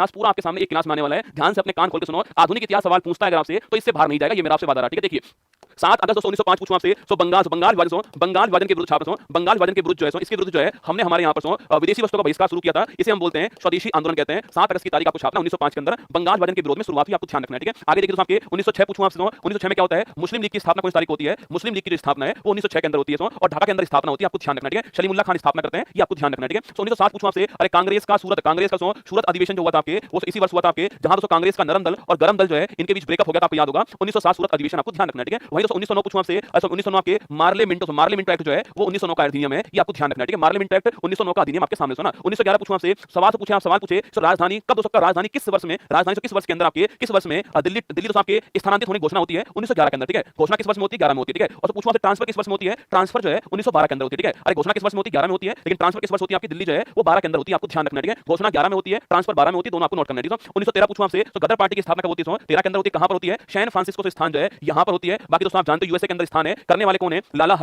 इतिहास पूरा आपके सामने एक क्लास में आने वाला है, ध्यान से अपने कान खोल के सुनो। आधुनिक इतिहास सवाल पूछता है अगर आपसे तो इससे बाहर नहीं जाएगा, ये मेरा आपसे वादा रहा, ठीक है। देखिए 7 अगस्त 1905 पूछूं आपसे, सो बंगाल विभाजन के विरुद्ध छात्र सो बंगाल विभाजन के विरुद्ध जो है, इसके विरुद्ध जो है हमने हमारे यहाँ पर सो विदेशी वस्तुओं का बहिष्कार शुरू किया था। इसे हम बोलते हैं स्वदेशी आंदोलन कहते हैं। 7 अगस्त की तारीख आपको छापना 1905 के अंदर बंगाल विभाजन के विरोध में शुरुआत हुई, आपको ध्यान रखना है, ठीक है। आगे देखिए दोस्तों, आपके 1906 पूछूं आपसे, 1906 में क्या होता है, मुस्लिम लीग की स्थापना कौन सी तारीख होती है, मुस्लिम लीग की जो स्थापना है वो 1906 के अंदर होती है, और ढाका के अंदर स्थापना होती है, आपको ध्यान रखना, ठीक है। सलीमुल्लाह खान स्थापना करते हैं, ये आपको ध्यान रखना, ठीक है। 1907 पूछूं आपसे, अरे कांग्रेस का सूरत अधिवेशन जो हुआ था आपके, वो इसी वर्ष हुआ था आपके, जहां दोस्तों कांग्रेस का नरम दल और गरम दल जो है इनके बीच ब्रेकअप हो गया था, आपको याद होगा। 1907 सूरत अधिवेशन, आपको ध्यान रखना, ठीक है। वही दोस्तों 1909 पूछूं आपसे, 1909 के मार्लेमेंटो एक्ट जो है वो 1909 का अधिनियम है, ये आपको ध्यान रखना, ठीक है। मार्लेमेंटो एक्ट 1909 का अधिनियम आपके सामने सुना। 1911 पूछूं आपसे, सवाल पूछे तो राजधानी कब दोस्तों, राजधानी किस वर्ष में, राजधानी किस वर्ष के अंदर आपके, किस वर्ष में दिल्ली दोस्तों आपके स्थानांतरित होने की घोषणा होती है, 1911 के अंदर, ठीक है। घोषणा किस वर्ष में होती है, 11 में होती है, ठीक है। और पूछूं आपसे ट्रांसफर किस वर्ष में होती है, ट्रांसफर जो है 1912 के अंदर होती है, ठीक है। अरे घोषणा किस वर्ष में होती है, 11 में होती है, लेकिन ट्रांसफर किस वर्ष होती है आपकी, दिल्ली जो है वो 12 के अंदर होती है, आपको ध्यान रखना, ठीक है। घोषणा 11 में होती है, ट्रांसफर 12 में होती है, दोनों आपको नोट करना है, ठीक है। 1913 पूछूं आपसे, तो गदर पार्टी की स्थापना कब होती है, 13 के अंदर होती है, कहां पर होती है, सैन फ्रांसिस्को से स्थान जो है यहां पर होती है। बाकी दोस्तों आप जानते हो यूएसए के अंदर स्थान है, करने वाले कौन है, लाला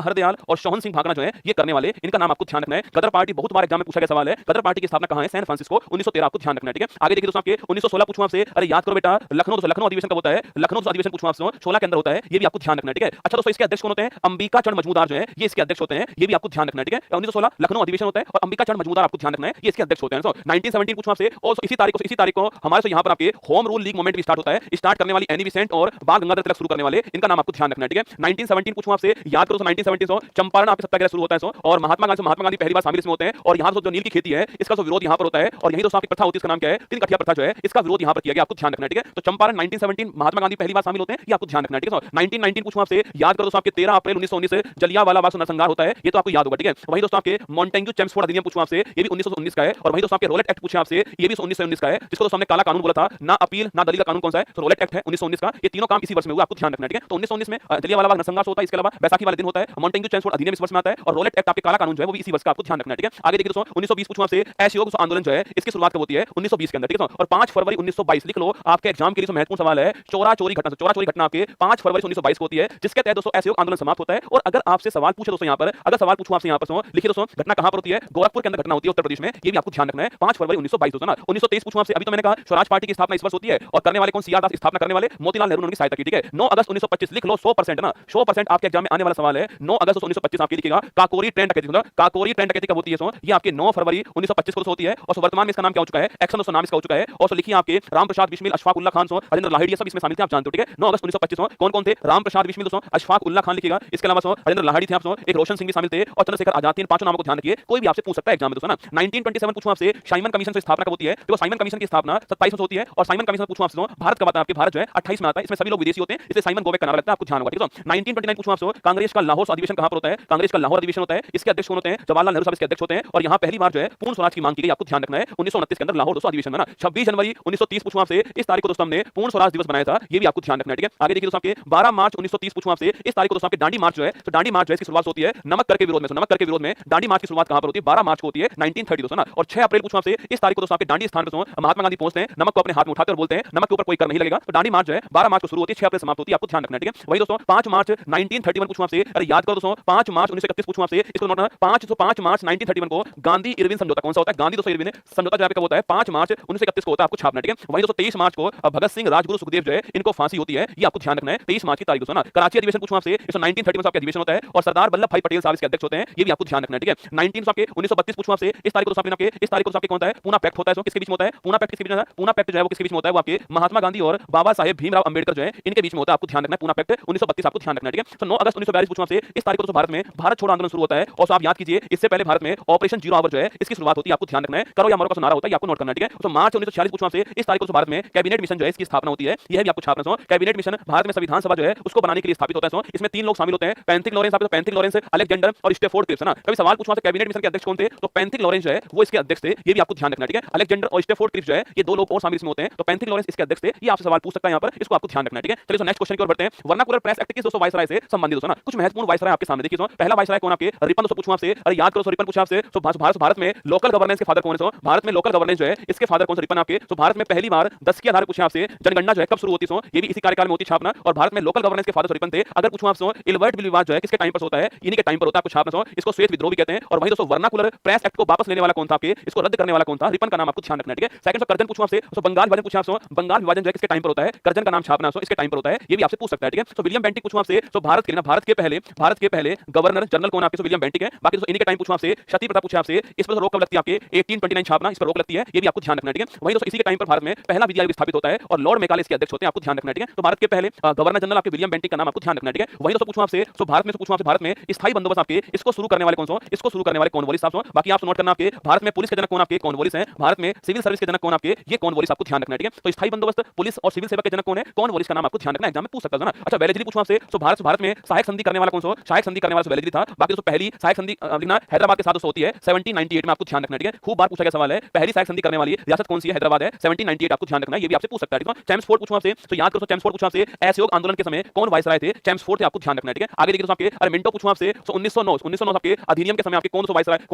हरदयाल और सोहन सिंह भागना जो है ये करने वाले, इनका नाम आपको ध्यान रखना है। गदर पार्टी बहुत बार एग्जाम में पूछा गया सवाल है, गदर पार्टी की स्थापना कहां है, सैन फ्रांसिस्को, 1913 आपको ध्यान रखना है, ठीक है। आगे देखिए दोस्तों, आपके 1916 पूछूं आपसे, अरे याद करो बेटा, लखनऊ अधिवेशन कब होता है, लखनऊ अधिवेशन पूछूं आपसे 16 के अंदर होता है, ये भी आपको ध्यान रखना है, ठीक है। अच्छा दोस्तों, इसके अध्यक्ष कौन होते हैं, अंबिका चरण मजमूदार जो है ये इसके अध्यक्ष होते हैं, ये भी आपको ध्यान रखना है, ठीक है। 1916 लखनऊ अधिवेशन होता है और अंबिका चरण मजमूदार आपको ध्यान रखना है, ये इसके अध्यक्ष होते हैं। 1917 पूछूं आपसे, और इसी तारीख को हमारे यहाँ पर आपके होम रूल लीग मूवमेंट भी स्टार्ट होता है, स्टार्ट करने वाली एनी बेसेंट और बाल गंगाधर तिलक शुरू करने वाले, इनका नाम आपको ध्यान रखना है, ठीक है। 1917 पूछूं आपसे, याद करो 1917 चंपारण आपके सत्याग्रह शुरू होता है, और महात्मा गांधी पहली बार शामिल इसमें होते हैं, और यहाँ जो नील की खेती है इसका जो विरोध यहाँ पर होता है, और यही दोस्तों आपकी प्रथा होती है, इसका नाम क्या है, तीन कठिया प्रथा जो है, इसका विरोध यहाँ पर किया गया, आपको ध्यान रखना है, ठीक है। तो चंपारण 1917 महात्मा गांधी पहली बार शामिल होते हैं, ये आपको ध्यान रखना है, ठीक है। 1919 पूछूं आपसे, याद करो दोस्तों, आपके 13 अप्रैल 1919 से जलियांवाला बाग नरसंहार होता है, ये तो आपको याद होगा, ठीक है। वही दोस्तों आपके मॉन्टेग्यू चेम्सफोर्ड अधिनियम पूछूं आपसे, ये भी 1919 का है, और वही दोस्तों आपके रोलेट एक्ट पूछे आपसे, ये भी 1919 का है, जिसको दोस्तों हमने काला कानून बोला था, ना अपील ना दलील का कानून कौन सा है, तो रोलेट एक्ट है 1919 का। ये तीनों काम इसी वर्ष में हुआ, आपको ध्यान रखना है, ठीक है। तो 1919 में जलियांवाला बाग नरसंहार होता है, इसके अलावा बैसाखी वाले दिन होता है, मॉन्टेग्यू चेम्सफोर्ड अधिनियम इस वर्ष में आता है, और रोलेट एक्ट आपके काला कानून जो है वो भी इसी वर्ष का, आपको ध्यान रखना है, ठीक है। आगे देखिए दोस्तों 1920 पूछूं आपसे, असहयोग आंदोलन जो है इसकी शुरुआत कब होती है, 1920 के अंदर, ठीक है। और 5 फरवरी 1922 लिख लो, आपके एग्जाम के लिए महत्वपूर्ण सवाल है, चोरा चोरी घटना आपके 5 फरवरी 1922 को होती है, जिसके तहत दोस्तों असहयोग आंदोलन समाप्त होता है। और अगर आपसे सवाल पूछे दोस्तों, यहाँ पर अगर सवाल पूछूं आपसे, यहाँ पर लिखिए दोस्तों, घटना कहां पर होती है, गोरखपुर के अंदर घटना होती है, उत्तर प्रदेश में, ये भी आपको ध्यान रखना है, 5 फरवरी 1922 दोस्तों ना। 1923 पूछूं आपसे, अभी तो मैंने कहा स्वराज पार्टी की स्थापना इस वर्ष होती है, और करने वाले कौन, सीआर दास स्थापना करने वाले, मोतीलाल नेहरू ने उनकी सहायता की, ठीक है। 9 अगस्त 1925 लिख लो, 100% ना, 100% आपके एग्जाम में आने वाला सवाल है। 9 अगस्त 1925 आपके लिखिएगा, काकोरी ट्रेन डकैती कब होती है, ये आपके 9 फरवरी 1925 को होती है, और वर्तमान में इसका नाम क्या हो चुका है, एक्शन दोस्तों नाम इसका हो चुका है। और लिखिए आपके रामप्रसाद बिस्मिल, अशफाक उल्लाह खान, राजेंद्र लाहिड़ी, सब इसमें शामिल थे, आप जानते हो, ठीक है। 9 अगस्त 1925 कौन कौन थे, रामप्रसाद बिस्मिल दोस्तों, अशफाक उल्लाह खान लिखिएगा, इसके अलावा राजेंद्र लाहिड़ी थे, आप एक रोशन सिंह भी शामिल थे, और चंद्रशेखर आजाद थे। पांचों नामों को ध्यान रखिए, कोई भी आपसे पूछ सकता है एग्जाम में दोस्तों ना। 1927 पूछूं आपसे, साइमन कमीशन की स्थापना कब होती है, देखो साइमन कमीशन की स्थापना 27 में होती है, और साइमन कमीशन पूछूं आपसे, भारत कब आता है, आपके भारत जो है 28 में आता है, इसमें सभी लोग विदेशी होते हैं, इसलिए साइमन गोबेक का नाम लगता है, आपको ध्यान होगा, ठीक है। 1929 पूछूं आपसे, कांग्रेस का लाहौर अधिवेशन कहां पर होता है, कांग्रेस का लाहौर अधिवेशन होता है, इसके अध्यक्ष कौन होते हैं, जवाहरलाल नेहरू साहब इसके अध्यक्ष होते हैं, और यहां पहली बार जो है पूर्ण स्वराज की मांग की गई, आपको ध्यान रखना है। 1929 के अंदर लाहौर दोस्तों अधिवेशन बना। 26 जनवरी 1930 पूछूं आपसे, इस तारीख को दोस्तों हमने पूर्ण स्वराज दिवस बनाया था, ये भी आपको ध्यान रखना है, ठीक है। आगे देखिए दोस्तों, आपके 12 मार्च 1930 पूछूं आपसे, इस तारीख को दोस्तों आपके दांडी मार्च जो है, तो दांडी मार्च जो है इसकी शुरुआत होती है नमक कर के विरोध में, नमक कर के विरोध में दांडी मार्च की शुरुआत कहां पर होती है, 12 मार्च को होती है 1930 दोस्तों ना। और 6 अप्रैल पूछूं आपसे, इस तारीख को दोस्तों आपके दांडी स्थान पर महात्मा गांधी पहुंचते हैं, नमक को अपने हाथ में उठाते और बोलते हैं नमक के ऊपर कोई कर नहीं लगेगा, तो दांडी मार्च जो है 12 मार्च को शुरू होती है, 6 अप्रैल समाप्त होती है, आपको ध्यान रखना है, ठीक है। वही दोस्तों 5 मार्च 1931 पूछूं आपसे, अरे याद करो दोस्तों, 5 मार्च 1931 पूछूं आपसे, इसको नोट करना, 5 मार्च 1931 को गांधी इरविन समझौता कौन सा होता है, गांधी दोस्तों इरविन समझौता जो कब होता है, 5 मार्च 1931 को होता है, आपको छापना, ठीक है। वही दोस्तों 23 मार्च को भगत सिंह, राजगुरु, सुखदेव जो है इनको फांसी होती है, ये आपको ध्यान रखना है, 23 मार्च की तारीख दोस्तों ना। कराची अधिवेशन पूछूं आपसे, इसको 1930 में आपका अधिवेशन होता है, और सरदार वल्लभ भाई पटेल साहब इसके अध्यक्ष होते हैं, ये भी आपको ध्यान रखना है, ठीक है। 1932 पूछूं आपसे, इस तारीख को आपके इस तारीख को आपके कौन होता है, पूना पैक्ट होता है, किसके बीच में होता है, पूना पैक्ट किसके बीच में, पूना पैक्ट जो है वो किसके बीच में होता है, वो आपके महात्मा गांधी और बाबा साहेब भीमराव अंबेडकर जो है इनके बीच में होता है, आपको ध्यान रखना है, पूना पैक्ट 1932 आपको ध्यान रखना है, ठीक है। तो 9 अगस्त 1942 पूछूं आपसे, इस तारीख को भारत में भारत छोड़ो आंदोलन शुरू होता है, और आप याद कीजिए इससे पहले भारत में ऑपरेशन जीरो आवर जो है इसकी शुरुआत होती है, आपको ध्यान रखना है, करो या मरो का नारा होता है, आपको नोट करना है, ठीक है। तो मार्च 1946 पूछूं आपसे, इस तारीख को भारत में कैबिनेट मिशन जो है इसकी स्थापना होती है, यह भी आपको छापना है। कैबिनेट मिशन भारत में संविधान सभा जो है उसको बनाने के लिए स्थापित होता है, इसमें 3 लोग शामिल होते हैं, पैंथिक लॉरेंस, आप पैंथिक लॉरेंस, अलेक्जेंडर और स्टेफोर्ड क्रिप्स ना। कभी सवाल पूछूं कैबिनेट मिशन के अध्यक्ष कौन थे, तो पैंथिक लॉरेंस जो है वो इसके अध्यक्ष थे, ये भी आपको ध्यान रखना है, ठीक है। अलेक्जेंडर और स्टेफोर्ड क्रिप्स जो है ये 2 लोग और शामिल इसमें होते हैं, तो पैंथिक लॉरेंस इसके अध्यक्ष थे, ये आपसे सवाल पूछ सकता है यहाँ पर, इसको आपको ध्यान रखना है, ठीक है। चलिए नेक्स्ट क्वेश्चन की ओर बढ़ते हैं। हैं वर्नाकुलर प्रेस एक्ट किस दोस्तों वायसराय से संबंधित दोस्तों ना। कुछ महत्वपूर्ण वायसराय आपके सामने देखिए दोस्तों। पहला वायसराय कौन आपके रिपन दोस्तों पूछूं आपसे, अरे याद करो रिपन पूछा आपसे। तो भारत में लोकल गवर्नेंस के फादर कौन है? भारत में लोकल गवर्नेंस जो है इसके फादर कौन से? रिपन आपके। तो भारत में पहली बार 10 के आधार पूछे आपसे जनगणना जो है कब शुरू होती है? ये भी इसी कार्यकाल में होती छापना। और भारत में लोकल गवर्नेंस के फादर रिपन थे। अगर पूछूं आपसे इलवर्ट बिल विवाद जो है किसके टाइम पर होता है? इन्हीं के टाइम पर होता है आपको छापना। इसको श्वेत विद्रोह भी कहते हैं। और वही दोस्तों वर्नाकुलर प्रेस एक्ट को वापस लेने वाला कौन था आपके? इसको रद्द करने वाला कौन था? रिपन का नाम आपको ध्यान रखना है, ठीक है। सेकंड कर्जन पूछूं आपसे, तो बंगाल विभाजन पूछा आपसे, बंगाल विभाजन जो है किसके टाइम पर होता है? कर्जन का नाम छापना इसके टाइम पर होता है, ये भी आपसे पूछ सकता है, ठीक है। तो विलियम बेंटिक पूछूं आपसे, तो भारत के पहले गवर्नर जनरल कौन आपके? विलियम बेंटिक है। बाकी दोस्तों इन्हीं के टाइम पूछूं आपसे सती प्रथा पूछा आपसे, इस पर रोक कब लगती है आपके? 1829 छापना, इस पर रोक लगती है, ये भी आपको ध्यान रखना है, ठीक है। वही दोस्तों इसी के टाइम पर भारत में पहला विद्यालय स्थापित होता है और लॉर्ड मेकाले इसके अध्यक्ष होते हैं, आपको ध्यान रखना है, ठीक है। तो भारत के पहले गवर्नर जनरल आपके विलियम बेंटिक का नाम आपको ध्यान रखना है, ठीक है। वही दोस्तों पूछूं आपसे, तो भारत में स्थायी बंदोबस्त आपके इसको शुरू करने वाले कौन? इसको शुरू करने वाले कॉर्नवालिस साहब। बाकी आप नोट करना आपके भारत में पुलिस के जनक कौन आपके? कॉर्नवालिस हैं। भारत में सिविल सर्विस के जनक कौन आपके? ये कॉर्नवालिस, आपको ध्यान रखना है, ठीक है। तो स्थायी बंदोबस्त पुलिस और सिविल सेवा के जनक कौन है? कॉर्नवालिस का नाम आपको ध्यान रखना है, एग्जाम में पूछ सकता है ना। अच्छा वेलेजली पूछूं आपसे, तो भारत में सहायक संधि करने वाला कौन? सहायक संधि करने वाला वेलेजली था। बाकी दोस्तों पहली सहायक संधि लिखना हैदराबाद के साथ दोस्तों होती है 1798 में, आपको ध्यान रखना है, ठीक है। खूब बार पूछा गया सवाल है, पहली सहायक संधि करने वाली रियासत कौन सी है? हैदराबाद है, 1798 आपको ध्यान रखना है, ये भी आपसे पूछ सकता है, ठीक है। चैम्सफोर्ड पूछूं आपसे, तो याद करो चैम्सफोर्ड पूछूं आपसे असहयोग आंदोलन के समय कौन वायसराय थे? चैम्सफोर्ड थे, आपको ध्यान रखना है, ठीक है। आगे देखिए दोस्तों आपके अरे मिंटो पूछूं आपसे, तो 1909 आपके अधिनियम के समय आपके कौन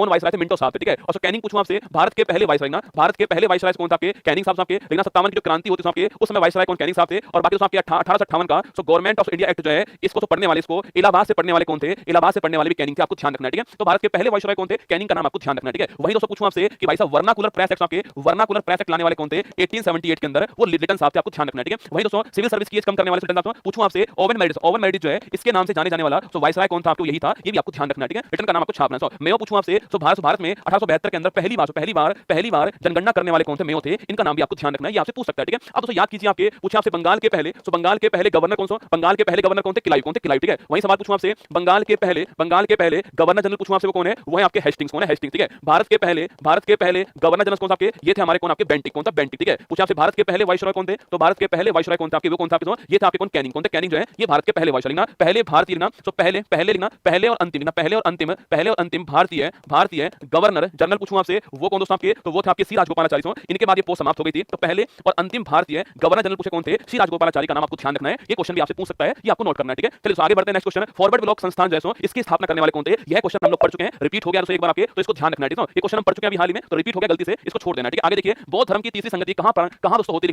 वायसराय थे? मिंटो साहब थे, ठीक है। और सो कैनिंग पूछूं आपसे, भारत के पहले वायसराय ना, भारत के पहले वायसराय कौन था आपके? कैनिंग साहब आपके। लेकिन 57 की जो क्रांति होती है आपके उस समय वायसराय कौन? कैनिंग साहब थे। और बाकी दोस्तों आपके 1858 का so government of India act जो है इसको तो पढ़ने वाले इसको इलाहाबाद से पढ़ने वाले कौन थे? इलाहाबाद से पढ़ने वाले भी कैनिंग थे, आपको ध्यान रखना है, ठीक है। तो भारत के पहले वायसराय कौन थे? कैनिंग का नाम आपको ध्यान रखना है, ठीक है। वही दोस्तों पूछूं आपसे कि भाई साहब वर्नाकुलर प्रेस एक्ट आपके वर्नाकुलर प्रेस एक्ट लाने वाले कौन थे? 1878 के अंदर वो लिटन साहब थे, आपको ध्यान रखना है, ठीक है। वही दोस्तों सिविल सर्विस की एज कम करने वाले लिटन साहब पूछूं आपसे ओवन मेरिडिस जो है इसके नाम से जाने जाने वाला तो वायसराय कौन था? आपको यही था, ये भी आपको ध्यान रखना है, ठीक है। लिटन का नाम आपको छापना है। मेयो पूछूं आपसे, तो भारत में 1872 के अंदर पहली बार जनगणना करने वाले कौन थे? मेयो थे, इनका नाम भी आपको ध्यान रखना है, ये आपसे पूछ सकता है, ठीक है। अब दोस्तों याद कीजिए आपके पूछा आपसे बंगाल के पहले गवर्नर कौन? बंगाल के पहले गवर्नर कौन थे? किलायू ठीक है। वही सवाल पूछूं आपसे बंगाल के पहले गवर्नर जनरल पूछूं आपसे वो कौन है? वो है आपके हेस्टिंग्स, कौन है? हेस्टिंग्स, ठीक है। भारत के पहले गवर्नर जनरल कौन सा आपके? ये थे हमारे कौन? आपके बेंटिक, कौन था? बेंटिक, ठीक है। पूछा आपसे भारत के पहले वायसराय कौन थे? तो भारत के पहले वायसराय कौन था आपके? वो कौन था आपके? ये था आपके कौन? कैनिंग, कौन थे? कैनिंग जो है ये भारत के पहले वायसराय लिखना, पहले भारतीय लिखना, तो पहले लिखना, पहले और अंतिम लिखना, पहले और अंतिम भारतीय गवर्नर जनरल पूछूं आपसे वो कौन दोस्तों आपके? तो वो थे आपके सी राजगोपालाचारी। इनके बाद ये पोस्ट समाप्त हो गई थी, तो पहले और अंतिम भारतीय गवर्नर जनरल पूछे कौन थे? सी राजगोपालाचारी का नाम आपको ध्यान रखना है, ये क्वेश्चन भी आपसे पूछ सकता है, ये आपको नोट करना है, ठीक है। चलिए आगे बढ़ते हैं। नेक्स्ट क्वेश्चन, फॉरवर्ड ब्लॉक संस्थान जैसो इसकी स्थापना करने वाले कौन थे? यह क्वेश्चन हम लोग पढ़ चुके हैं, रिपीट हो गया एक बार आपके, तो इसको ध्यान रखना है, ठीक है। ये क्वेश्चन हम पढ़ चुके हैं अभी हाल ही में, तो रिपीट हो गया, गलती से इसको छोड़ देना, ठीक है। आगे देखिए बौद्ध धर्म की तीसरी संगति कहां दोस्तों होती है?